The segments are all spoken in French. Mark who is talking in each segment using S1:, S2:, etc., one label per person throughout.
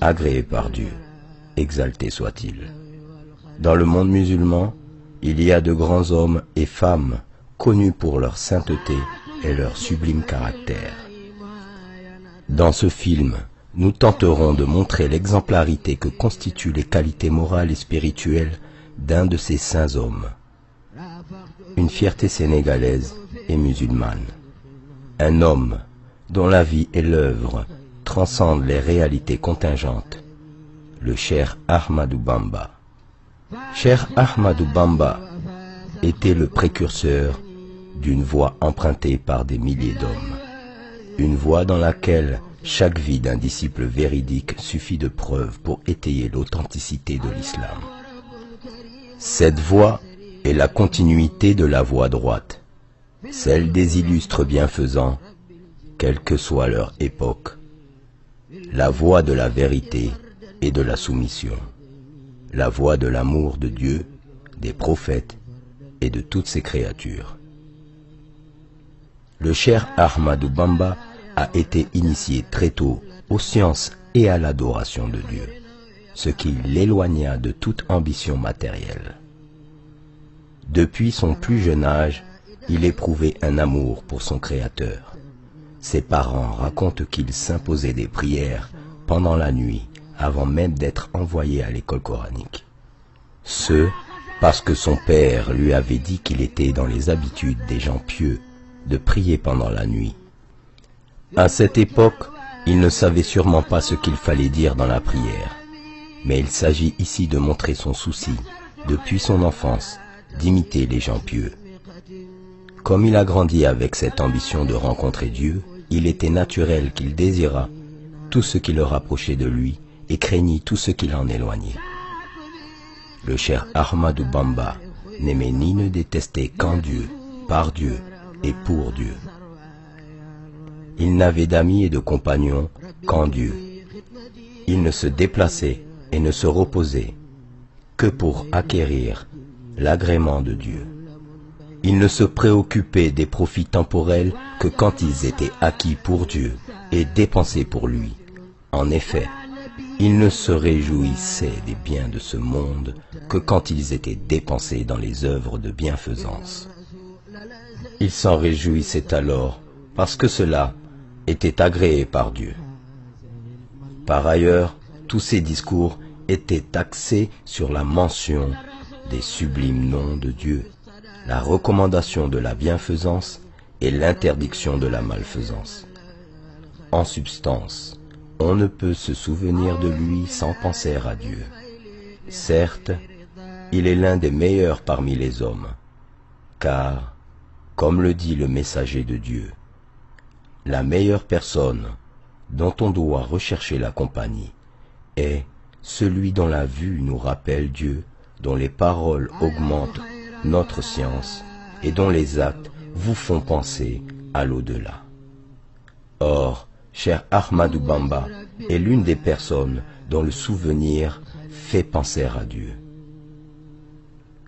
S1: agréé par Dieu, exalté soit-il. Dans le monde musulman, il y a de grands hommes et femmes connus pour leur sainteté et leur sublime caractère. Dans ce film, nous tenterons de montrer l'exemplarité que constituent les qualités morales et spirituelles d'un de ces saints hommes. Une fierté sénégalaise et musulmane. Un homme dont la vie et l'œuvre transcendent les réalités contingentes. Le Cheikh Ahmadou Bamba. Cheikh Ahmadou Bamba était le précurseur d'une voie empruntée par des milliers d'hommes. Une voie dans laquelle chaque vie d'un disciple véridique suffit de preuve pour étayer l'authenticité de l'islam. Cette voie est la continuité de la voie droite, celle des illustres bienfaisants, quelle que soit leur époque, la voie de la vérité et de la soumission, la voie de l'amour de Dieu, des prophètes et de toutes ses créatures. Le Cheikh Ahmadou Bamba a été initié très tôt aux sciences et à l'adoration de Dieu, ce qui l'éloigna de toute ambition matérielle. Depuis son plus jeune âge, il éprouvait un amour pour son Créateur. Ses parents racontent qu'il s'imposait des prières pendant la nuit avant même d'être envoyé à l'école coranique. Ce, parce que son père lui avait dit qu'il était dans les habitudes des gens pieux de prier pendant la nuit. À cette époque, il ne savait sûrement pas ce qu'il fallait dire dans la prière, mais il s'agit ici de montrer son souci, depuis son enfance, d'imiter les gens pieux. Comme il a grandi avec cette ambition de rencontrer Dieu, il était naturel qu'il désirât tout ce qui le rapprochait de lui et craignit tout ce qui l'en éloignait. Le Cheikh Ahmadou Bamba n'aimait ni ne détestait qu'en Dieu, par Dieu et pour Dieu. Il n'avait d'amis et de compagnons qu'en Dieu. Il ne se déplaçait et ne se reposait que pour acquérir l'agrément de Dieu. Il ne se préoccupait des profits temporels que quand ils étaient acquis pour Dieu et dépensés pour lui. En effet, il ne se réjouissait des biens de ce monde que quand ils étaient dépensés dans les œuvres de bienfaisance. Il s'en réjouissait alors parce que cela était agréé par Dieu. Par ailleurs, tous ses discours étaient axés sur la mention des sublimes noms de Dieu, la recommandation de la bienfaisance et l'interdiction de la malfaisance. En substance, on ne peut se souvenir de lui sans penser à Dieu. Certes, il est l'un des meilleurs parmi les hommes, car, comme le dit le messager de Dieu, la meilleure personne dont on doit rechercher la compagnie est celui dont la vue nous rappelle Dieu, dont les paroles augmentent notre science et dont les actes vous font penser à l'au-delà. Or, Cheikh Ahmadou Bamba est l'une des personnes dont le souvenir fait penser à Dieu.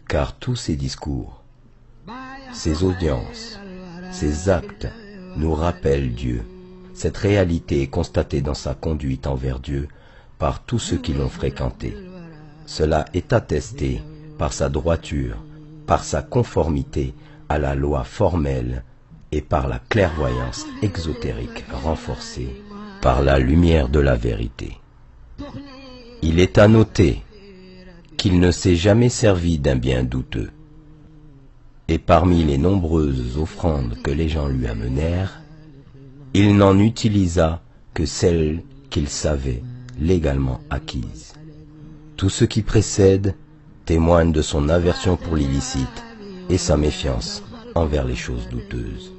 S1: Car tous ses discours, ses audiences, ses actes nous rappellent Dieu. Cette réalité est constatée dans sa conduite envers Dieu par tous ceux qui l'ont fréquenté. Cela est attesté par sa droiture, par sa conformité à la loi formelle et par la clairvoyance exotérique renforcée par la lumière de la vérité. Il est à noter qu'il ne s'est jamais servi d'un bien douteux. Et parmi les nombreuses offrandes que les gens lui amenèrent, il n'en utilisa que celles qu'il savait légalement acquises. Tout ce qui précède témoigne de son aversion pour l'illicite et sa méfiance envers les choses douteuses.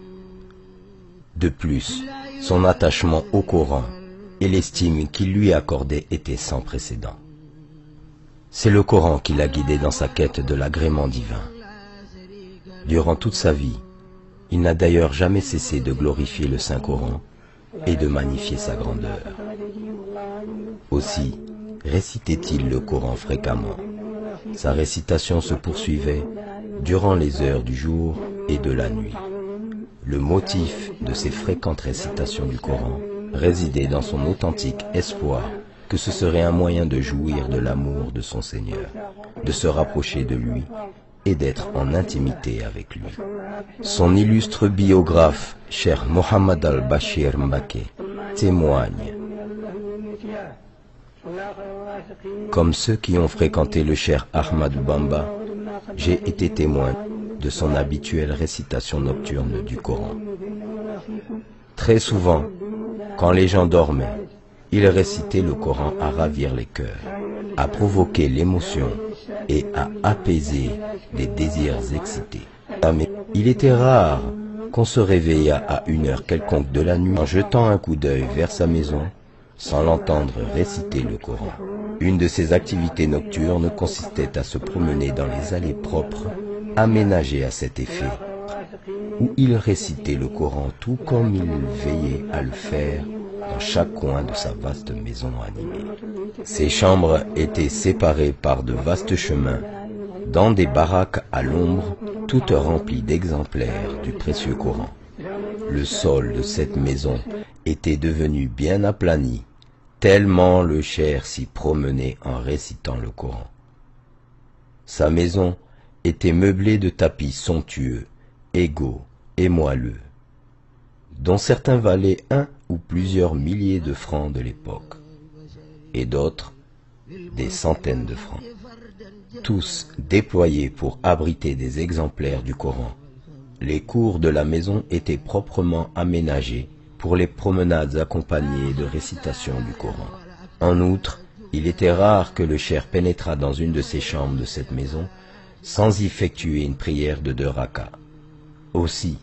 S1: De plus, son attachement au Coran et l'estime qu'il lui accordait étaient sans précédent. C'est le Coran qui l'a guidé dans sa quête de l'agrément divin. Durant toute sa vie, il n'a d'ailleurs jamais cessé de glorifier le Saint-Coran et de magnifier sa grandeur. Aussi, récitait-il le Coran fréquemment. Sa récitation se poursuivait durant les heures du jour et de la nuit. Le motif de ses fréquentes récitations du Coran résidait dans son authentique espoir que ce serait un moyen de jouir de l'amour de son Seigneur, de se rapprocher de lui et d'être en intimité avec lui. Son illustre biographe, Cheikh Mohammed al-Bashir Mbacké, témoigne: comme ceux qui ont fréquenté le Cheikh Ahmadou Bamba, j'ai été témoin de son habituelle récitation nocturne du Coran. Très souvent, quand les gens dormaient, il récitait le Coran à ravir les cœurs, à provoquer l'émotion et à apaiser les désirs excités. Mais il était rare qu'on se réveillât à une heure quelconque de la nuit en jetant un coup d'œil vers sa maison sans l'entendre réciter le Coran. Une de ses activités nocturnes consistait à se promener dans les allées propres aménagées à cet effet, où il récitait le Coran tout comme il veillait à le faire dans chaque coin de sa vaste maison animée. Ses chambres étaient séparées par de vastes chemins, dans des baraques à l'ombre, toutes remplies d'exemplaires du précieux Coran. Le sol de cette maison était devenu bien aplani, tellement le cheikh s'y promenait en récitant le Coran. Sa maison était meublée de tapis somptueux, égaux et moelleux, dont certains valaient 1 ou plusieurs milliers de francs de l'époque, et d'autres des centaines de francs, tous déployés pour abriter des exemplaires du Coran. Les cours de la maison étaient proprement aménagés pour les promenades accompagnées de récitation du Coran. En outre, il était rare que le cheikh pénétrât dans une de ces chambres de cette maison sans y effectuer une prière de 2 rakas. Aussi,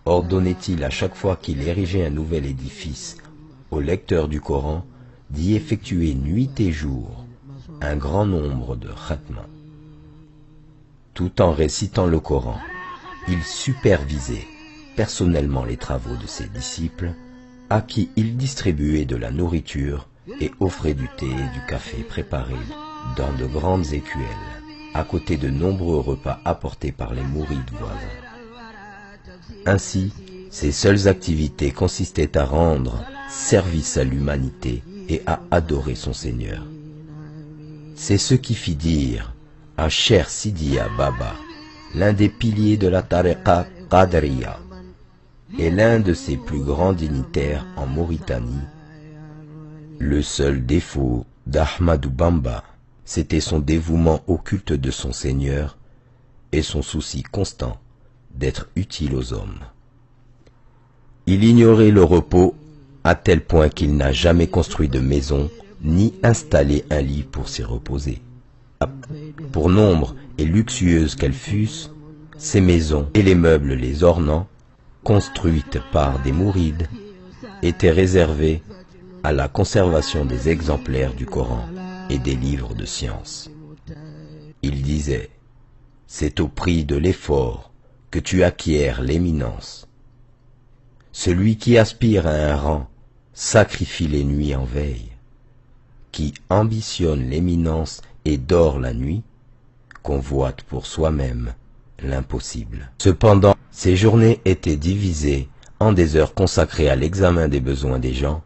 S1: ordonnait-il à chaque fois qu'il érigeait un nouvel édifice au lecteur du Coran d'y effectuer nuit et jour un grand nombre de khatmas. Tout en récitant le Coran, il supervisait personnellement les travaux de ses disciples, à qui il distribuait de la nourriture et offrait du thé et du café préparés dans de grandes écuelles, à côté de nombreux repas apportés par les mourides voisins. Ainsi, ses seules activités consistaient à rendre service à l'humanité et à adorer son Seigneur. C'est ce qui fit dire à Cheikh Sidiya Baba, l'un des piliers de la tariqa Qadriya et l'un de ses plus grands dignitaires en Mauritanie: le seul défaut d'Ahmadou Bamba, c'était son dévouement au culte de son Seigneur et son souci constant d'être utile aux hommes. Il ignorait le repos à tel point qu'il n'a jamais construit de maison ni installé un lit pour s'y reposer. Pour nombre et luxueuses qu'elles fussent, ces maisons et les meubles les ornant, construites par des mourides, étaient réservées à la conservation des exemplaires du Coran et des livres de science. Il disait: c'est au prix de l'effort que tu acquiers l'éminence. Celui qui aspire à un rang sacrifie les nuits en veille. Qui ambitionne l'éminence et dort la nuit, convoite pour soi-même l'impossible. Cependant, ces journées étaient divisées en des heures consacrées à l'examen des besoins des gens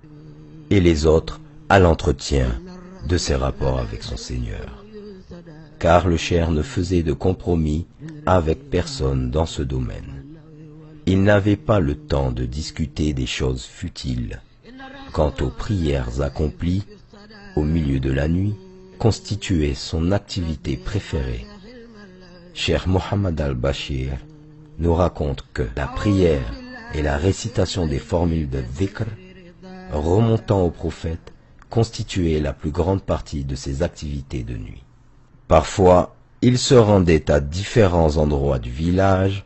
S1: et les autres à l'entretien de ses rapports avec son Seigneur. Car le cheikh ne faisait de compromis avec personne dans ce domaine. Il n'avait pas le temps de discuter des choses futiles. Quant aux prières accomplies au milieu de la nuit, constituait son activité préférée. Cheikh Mohammed al-Bashir nous raconte que la prière et la récitation des formules de dhikr remontant au prophète constituaient la plus grande partie de ses activités de nuit. Parfois, il se rendait à différents endroits du village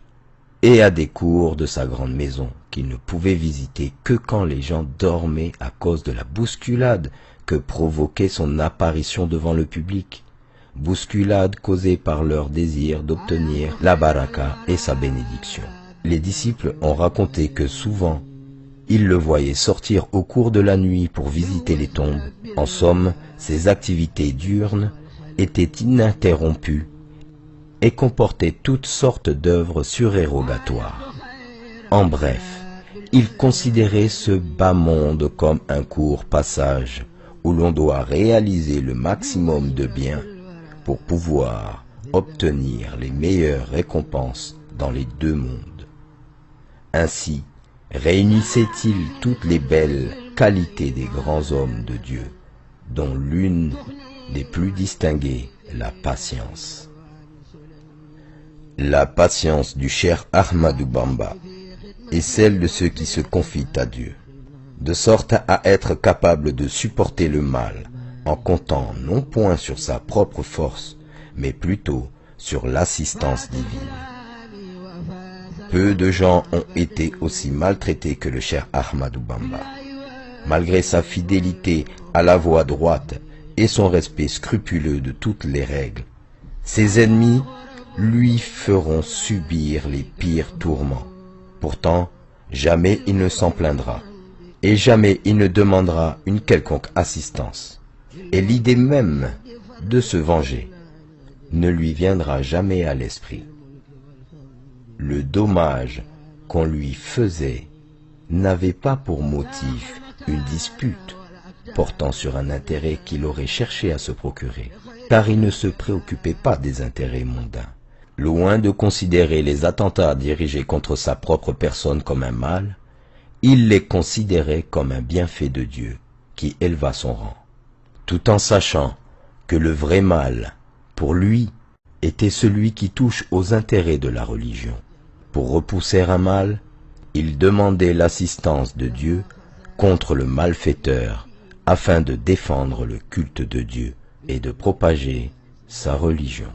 S1: et à des cours de sa grande maison qu'il ne pouvait visiter que quand les gens dormaient à cause de la bousculade que provoquait son apparition devant le public, bousculade causée par leur désir d'obtenir la baraka et sa bénédiction. Les disciples ont raconté que souvent, ils le voyaient sortir au cours de la nuit pour visiter les tombes. En somme, ses activités diurnes étaient ininterrompues et comportaient toutes sortes d'œuvres surérogatoires. En bref, il considérait ce bas monde comme un court passage où l'on doit réaliser le maximum de bien pour pouvoir obtenir les meilleures récompenses dans les deux mondes. Ainsi, réunissait-il toutes les belles qualités des grands hommes de Dieu, dont l'une des plus distinguées, la patience. La patience du cher Ahmadou Bamba est celle de ceux qui se confient à Dieu, de sorte à être capable de supporter le mal en comptant non point sur sa propre force, mais plutôt sur l'assistance divine. Peu de gens ont été aussi maltraités que le cher Ahmadou Bamba. Malgré sa fidélité à la voie droite et son respect scrupuleux de toutes les règles, ses ennemis lui feront subir les pires tourments. Pourtant, jamais il ne s'en plaindra, et jamais il ne demandera une quelconque assistance. Et l'idée même de se venger ne lui viendra jamais à l'esprit. Le dommage qu'on lui faisait n'avait pas pour motif une dispute portant sur un intérêt qu'il aurait cherché à se procurer, car il ne se préoccupait pas des intérêts mondains. Loin de considérer les attentats dirigés contre sa propre personne comme un mal, il les considérait comme un bienfait de Dieu qui éleva son rang, tout en sachant que le vrai mal, pour lui, était celui qui touche aux intérêts de la religion. Pour repousser un mal, il demandait l'assistance de Dieu contre le malfaiteur afin de défendre le culte de Dieu et de propager sa religion.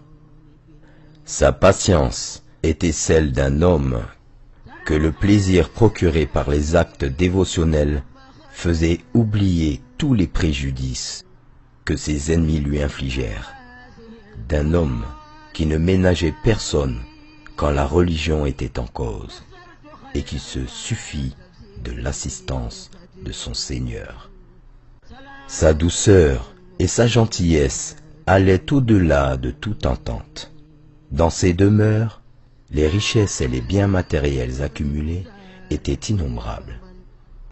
S1: Sa patience était celle d'un homme que le plaisir procuré par les actes dévotionnels faisait oublier tous les préjudices que ses ennemis lui infligèrent, d'un homme qui ne ménageait personne quand la religion était en cause, et qui se suffit de l'assistance de son Seigneur. Sa douceur et sa gentillesse allaient au-delà de toute entente. Dans ses demeures, les richesses et les biens matériels accumulés étaient innombrables.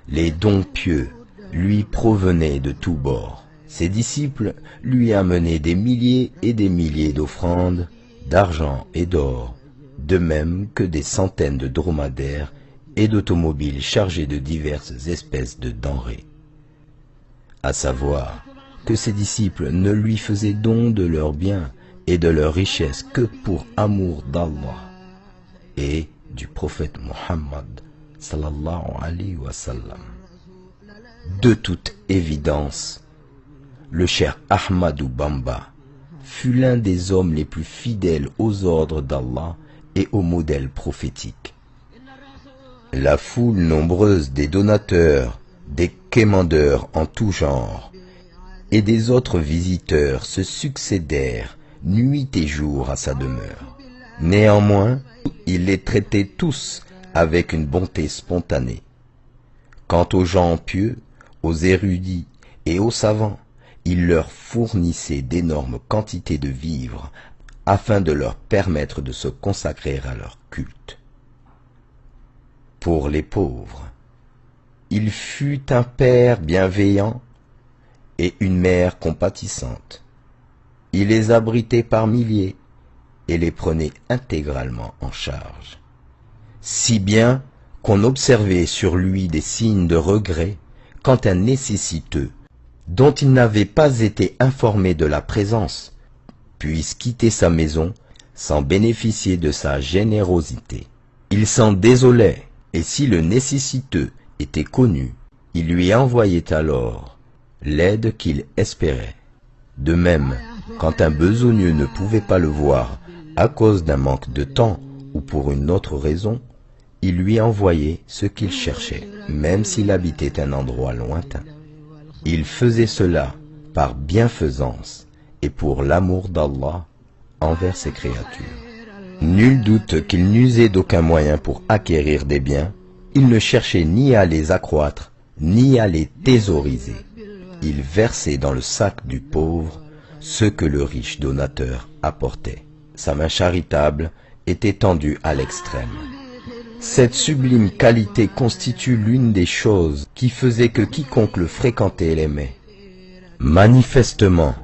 S1: Les dons pieux lui provenaient de tous bords. Ses disciples lui amenaient des milliers et des milliers d'offrandes, d'argent et d'or, de même que des centaines de dromadaires et d'automobiles chargés de diverses espèces de denrées. À savoir que ses disciples ne lui faisaient don de leurs biens et de leurs richesses que pour amour d'Allah et du prophète Muhammad sallallahu alayhi wa sallam. De toute évidence, le cher Ahmadou Bamba fut l'un des hommes les plus fidèles aux ordres d'Allah et aux modèles prophétiques. La foule nombreuse des donateurs, des quémandeurs en tout genre et des autres visiteurs se succédèrent nuit et jour à sa demeure. Néanmoins, il les traitait tous avec une bonté spontanée. Quant aux gens pieux, aux érudits et aux savants, il leur fournissait d'énormes quantités de vivres afin de leur permettre de se consacrer à leur culte. Pour les pauvres, il fut un père bienveillant et une mère compatissante. Il les abritait par milliers et les prenait intégralement en charge, si bien qu'on observait sur lui des signes de regret quand un nécessiteux, dont il n'avait pas été informé de la présence, puisse quitter sa maison sans bénéficier de sa générosité. Il s'en désolait, et si le nécessiteux était connu, il lui envoyait alors l'aide qu'il espérait. De même, quand un besogneux ne pouvait pas le voir à cause d'un manque de temps ou pour une autre raison, il lui envoyait ce qu'il cherchait, même s'il habitait un endroit lointain. Il faisait cela par bienfaisance et pour l'amour d'Allah envers ses créatures. Nul doute qu'il n'usait d'aucun moyen pour acquérir des biens, il ne cherchait ni à les accroître, ni à les thésauriser. Il versait dans le sac du pauvre ce que le riche donateur apportait. Sa main charitable était tendue à l'extrême. Cette sublime qualité constitue l'une des choses qui faisait que quiconque le fréquentait l'aimait. Manifestement,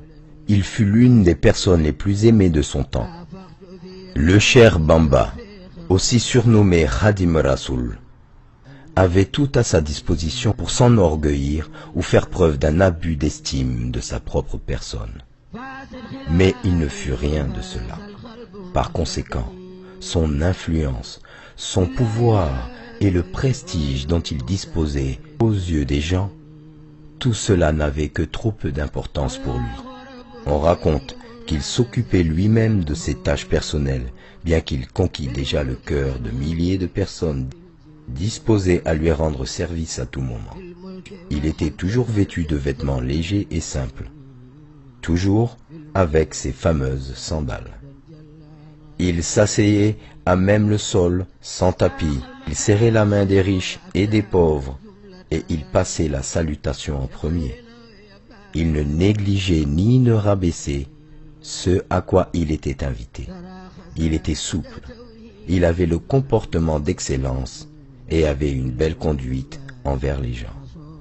S1: il fut l'une des personnes les plus aimées de son temps. Le Cheikh Bamba, aussi surnommé Khadim Rasoul, avait tout à sa disposition pour s'enorgueillir ou faire preuve d'un abus d'estime de sa propre personne. Mais il ne fut rien de cela. Par conséquent, son influence, son pouvoir et le prestige dont il disposait aux yeux des gens, tout cela n'avait que trop peu d'importance pour lui. On raconte qu'il s'occupait lui-même de ses tâches personnelles, bien qu'il conquît déjà le cœur de milliers de personnes disposées à lui rendre service à tout moment. Il était toujours vêtu de vêtements légers et simples, toujours avec ses fameuses sandales. Il s'asseyait à même le sol, sans tapis. Il serrait la main des riches et des pauvres, et il passait la salutation en premier. Il ne négligeait ni ne rabaissait ce à quoi il était invité. Il était souple, il avait le comportement d'excellence et avait une belle conduite envers les gens.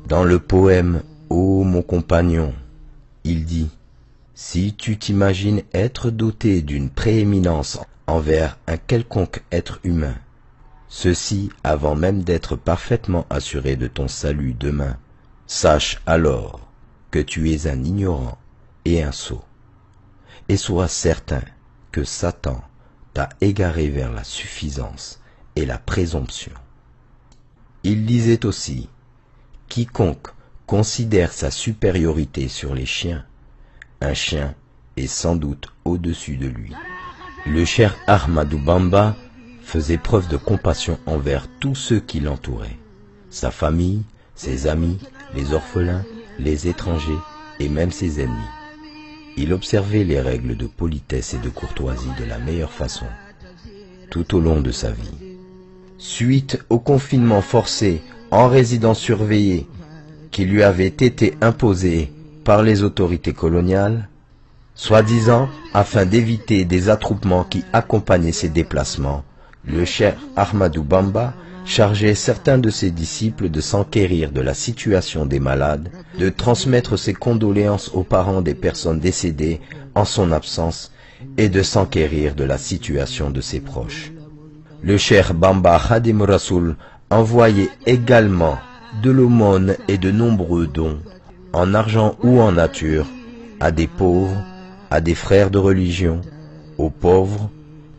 S1: Dans le poème « Ô mon compagnon », il dit « Si tu t'imagines être doté d'une prééminence envers un quelconque être humain, ceci avant même d'être parfaitement assuré de ton salut demain, sache alors que tu es un ignorant et un sot, et sois certain que Satan t'a égaré vers la suffisance et la présomption. » Il disait aussi « Quiconque considère sa supériorité sur les chiens, un chien est sans doute au-dessus de lui. » Le Cheikh Ahmadou Bamba faisait preuve de compassion envers tous ceux qui l'entouraient, sa famille, ses amis, les orphelins, les étrangers et même ses ennemis. Il observait les règles de politesse et de courtoisie de la meilleure façon, tout au long de sa vie. Suite au confinement forcé en résidence surveillée qui lui avait été imposé par les autorités coloniales, soi-disant afin d'éviter des attroupements qui accompagnaient ses déplacements, le Cheikh Ahmadou Bamba chargeait certains de ses disciples de s'enquérir de la situation des malades, de transmettre ses condoléances aux parents des personnes décédées en son absence et de s'enquérir de la situation de ses proches. Le Cheikh Bamba Khadim Rasoul envoyait également de l'aumône et de nombreux dons, en argent ou en nature, à des pauvres, à des frères de religion, aux pauvres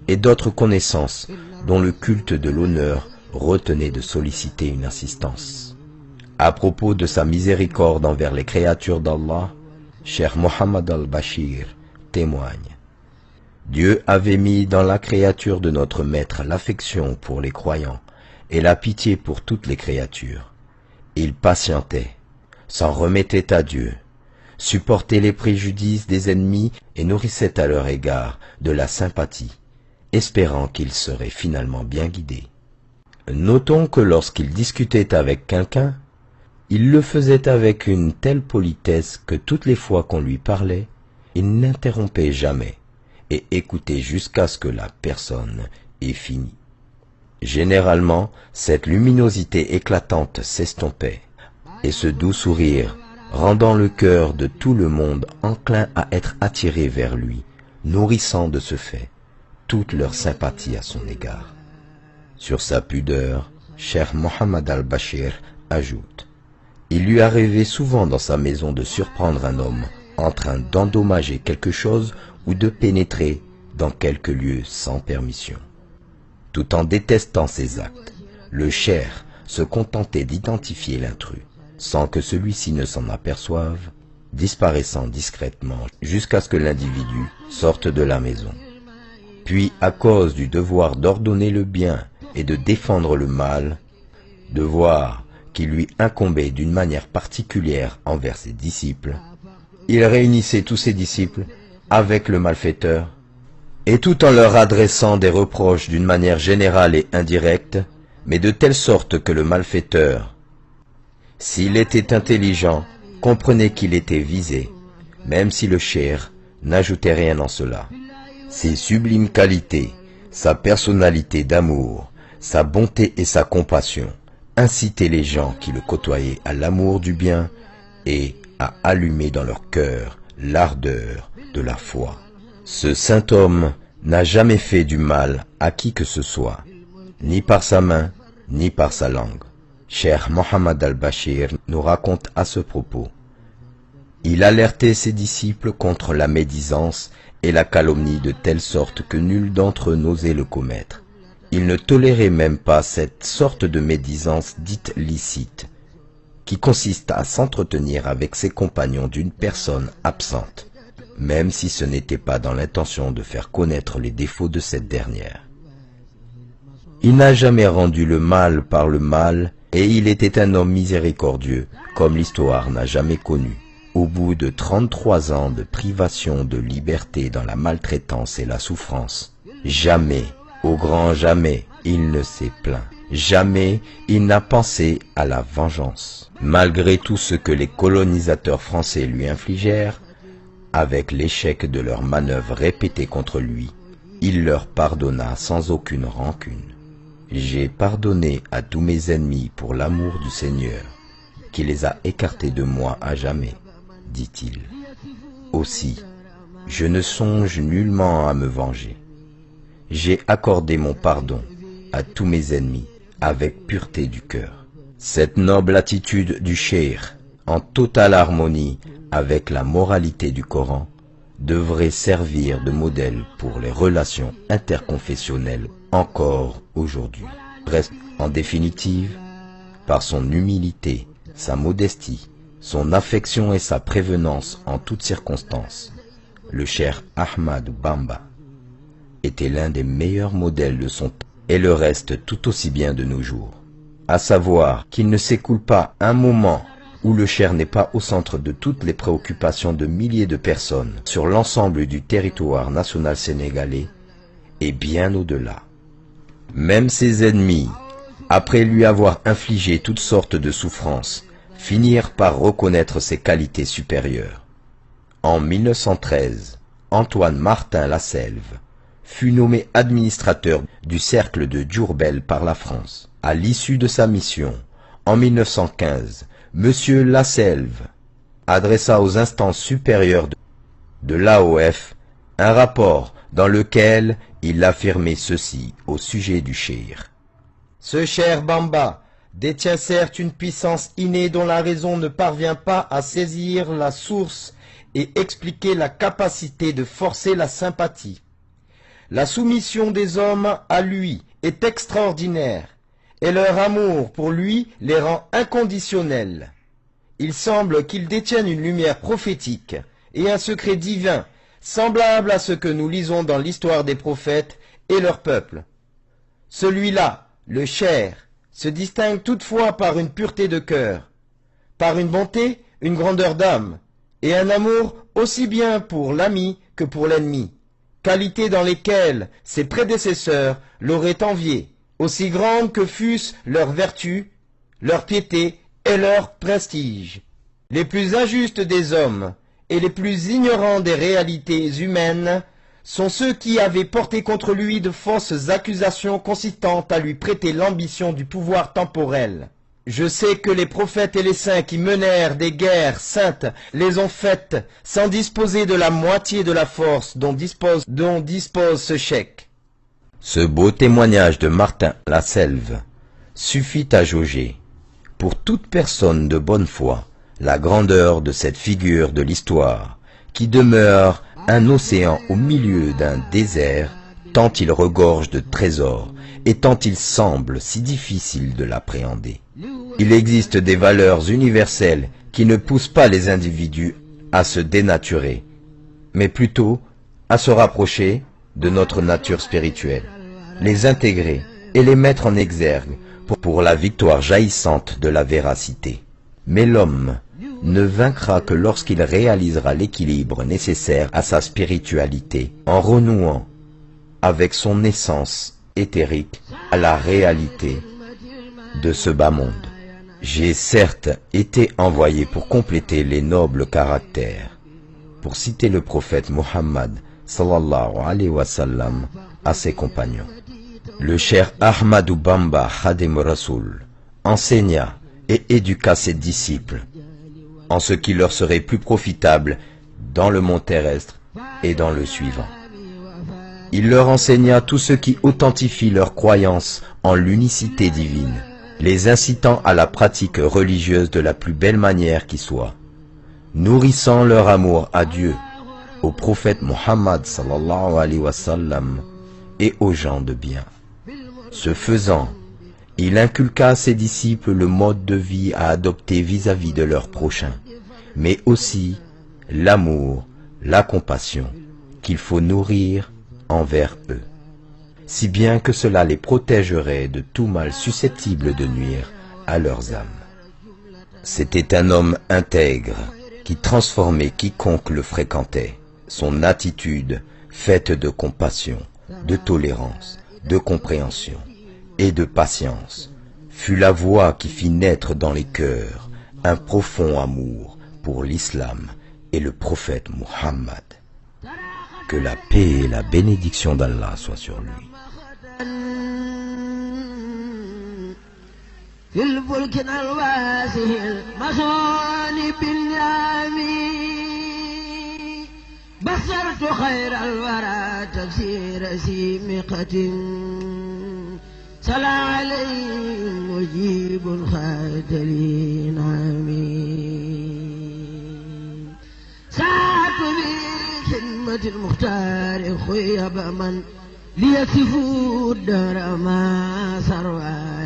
S1: et d'autres connaissances dont le culte de l'honneur retenait de solliciter une assistance. À propos de sa miséricorde envers les créatures d'Allah, Cheikh Mohammed al-Bashir témoigne: Dieu avait mis dans la créature de notre Maître l'affection pour les croyants et la pitié pour toutes les créatures. Il patientait, s'en remettait à Dieu, supportait les préjudices des ennemis et nourrissait à leur égard de la sympathie, espérant qu'ils seraient finalement bien guidés. Notons que lorsqu'il discutait avec quelqu'un, il le faisait avec une telle politesse que toutes les fois qu'on lui parlait, il n'interrompait jamais et écoutait jusqu'à ce que la personne ait fini. Généralement, cette luminosité éclatante s'estompait, et ce doux sourire, rendant le cœur de tout le monde enclin à être attiré vers lui, nourrissant de ce fait toute leur sympathie à son égard. Sur sa pudeur, Cheikh Mohammed al-Bashir ajoute: il lui arrivait souvent dans sa maison de surprendre un homme en train d'endommager quelque chose ou de pénétrer dans quelque lieu sans permission. Tout en détestant ces actes, le cheikh se contentait d'identifier l'intrus, sans que celui-ci ne s'en aperçoive, disparaissant discrètement jusqu'à ce que l'individu sorte de la maison. Puis, à cause du devoir d'ordonner le bien et de défendre le mal, devoir qui lui incombait d'une manière particulière envers ses disciples, il réunissait tous ses disciples avec le malfaiteur, et tout en leur adressant des reproches d'une manière générale et indirecte, mais de telle sorte que le malfaiteur, s'il était intelligent, comprenait qu'il était visé, même si le cheikh n'ajoutait rien en cela. Ses sublimes qualités, sa personnalité d'amour, sa bonté et sa compassion incitaient les gens qui le côtoyaient à l'amour du bien et a allumé dans leur cœur l'ardeur de la foi. Ce saint homme n'a jamais fait du mal à qui que ce soit, ni par sa main, ni par sa langue. Cheikh Mohammed al-Bashir nous raconte à ce propos: il alertait ses disciples contre la médisance et la calomnie de telle sorte que nul d'entre eux n'osait le commettre. Il ne tolérait même pas cette sorte de médisance dite licite, qui consiste à s'entretenir avec ses compagnons d'une personne absente, même si ce n'était pas dans l'intention de faire connaître les défauts de cette dernière. Il n'a jamais rendu le mal par le mal, et il était un homme miséricordieux, comme l'histoire n'a jamais connu. Au bout de 33 ans de privation de liberté dans la maltraitance et la souffrance, jamais, au grand jamais, il ne s'est plaint. Jamais il n'a pensé à la vengeance. Malgré tout ce que les colonisateurs français lui infligèrent, avec l'échec de leurs manœuvres répétées contre lui, il leur pardonna sans aucune rancune. J'ai pardonné à tous mes ennemis pour l'amour du Seigneur, qui les a écartés de moi à jamais, dit-il. Aussi, je ne songe nullement à me venger. J'ai accordé mon pardon à tous mes ennemis avec pureté du cœur. Cette noble attitude du cheikh, en totale harmonie avec la moralité du Coran, devrait servir de modèle pour les relations interconfessionnelles encore aujourd'hui. Reste en définitive, par son humilité, sa modestie, son affection et sa prévenance en toutes circonstances, le cheikh Ahmadou Bamba était l'un des meilleurs modèles de son temps, et le reste tout aussi bien de nos jours. À savoir qu'il ne s'écoule pas un moment où le cheikh n'est pas au centre de toutes les préoccupations de milliers de personnes sur l'ensemble du territoire national sénégalais et bien au-delà. Même ses ennemis, après lui avoir infligé toutes sortes de souffrances, finirent par reconnaître ses qualités supérieures. En 1913, Antoine Martin Lasselve fut nommé administrateur du cercle de Diourbel par la France. À l'issue de sa mission, en 1915, M. Lasselve adressa aux instances supérieures de l'AOF un rapport dans lequel il affirmait ceci au sujet du cheikh. Ce cher Bamba détient certes une puissance innée dont la raison ne parvient pas à saisir la source et expliquer la capacité de forcer la sympathie. La soumission des hommes à lui est extraordinaire, et leur amour pour lui les rend inconditionnels. Il semble qu'ils détiennent une lumière prophétique et un secret divin, semblable à ce que nous lisons dans l'histoire des prophètes et leur peuple. Celui-là, le cheikh, se distingue toutefois par une pureté de cœur, par une bonté, une grandeur d'âme, et un amour aussi bien pour l'ami que pour l'ennemi, qualités dans lesquelles ses prédécesseurs l'auraient envié, aussi grandes que fussent leurs vertus, leur piété et leur prestige. Les plus injustes des hommes et les plus ignorants des réalités humaines sont ceux qui avaient porté contre lui de fausses accusations consistant à lui prêter l'ambition du pouvoir temporel. Je sais que les prophètes et les saints qui menèrent des guerres saintes les ont faites sans disposer de la moitié de la force dont dispose ce cheikh. Ce beau témoignage de Martin Lasselve suffit à jauger, pour toute personne de bonne foi, la grandeur de cette figure de l'histoire, qui demeure un océan au milieu d'un désert, tant il regorge de trésors, et tant il semble si difficile de l'appréhender. Il existe des valeurs universelles qui ne poussent pas les individus à se dénaturer, mais plutôt à se rapprocher de notre nature spirituelle, les intégrer et les mettre en exergue pour la victoire jaillissante de la véracité. Mais l'homme ne vaincra que lorsqu'il réalisera l'équilibre nécessaire à sa spiritualité, en renouant avec son essence éthérique à la réalité de ce bas monde. J'ai certes été envoyé pour compléter les nobles caractères, pour citer le prophète Mohammed sallallahu alayhi wa sallam à ses compagnons. Le cheikh Ahmadou Bamba Khadim Rasoul enseigna et éduqua ses disciples en ce qui leur serait plus profitable dans le monde terrestre et dans le suivant. Il leur enseigna tout ce qui authentifie leur croyance en l'unicité divine, les incitant à la pratique religieuse de la plus belle manière qui soit, nourrissant leur amour à Dieu, au prophète Muhammad sallallahu alayhi wa sallam et aux gens de bien. Ce faisant, il inculqua à ses disciples le mode de vie à adopter vis-à-vis de leurs prochains, mais aussi l'amour, la compassion qu'il faut nourrir envers eux, si bien que cela les protégerait de tout mal susceptible de nuire à leurs âmes. C'était un homme intègre qui transformait quiconque le fréquentait. Son attitude, faite de compassion, de tolérance, de compréhension et de patience, fut la voix qui fit naître dans les cœurs un profond amour pour l'islam et le prophète Muhammad. Que la paix et la bénédiction d'Allah soient sur lui.
S2: بصرت خير الورى تفسير سيمقة صلى عليه مجيب خاتلين عمين ساعة بخدمة المختار خيب من ليكفوا الدار ما سروا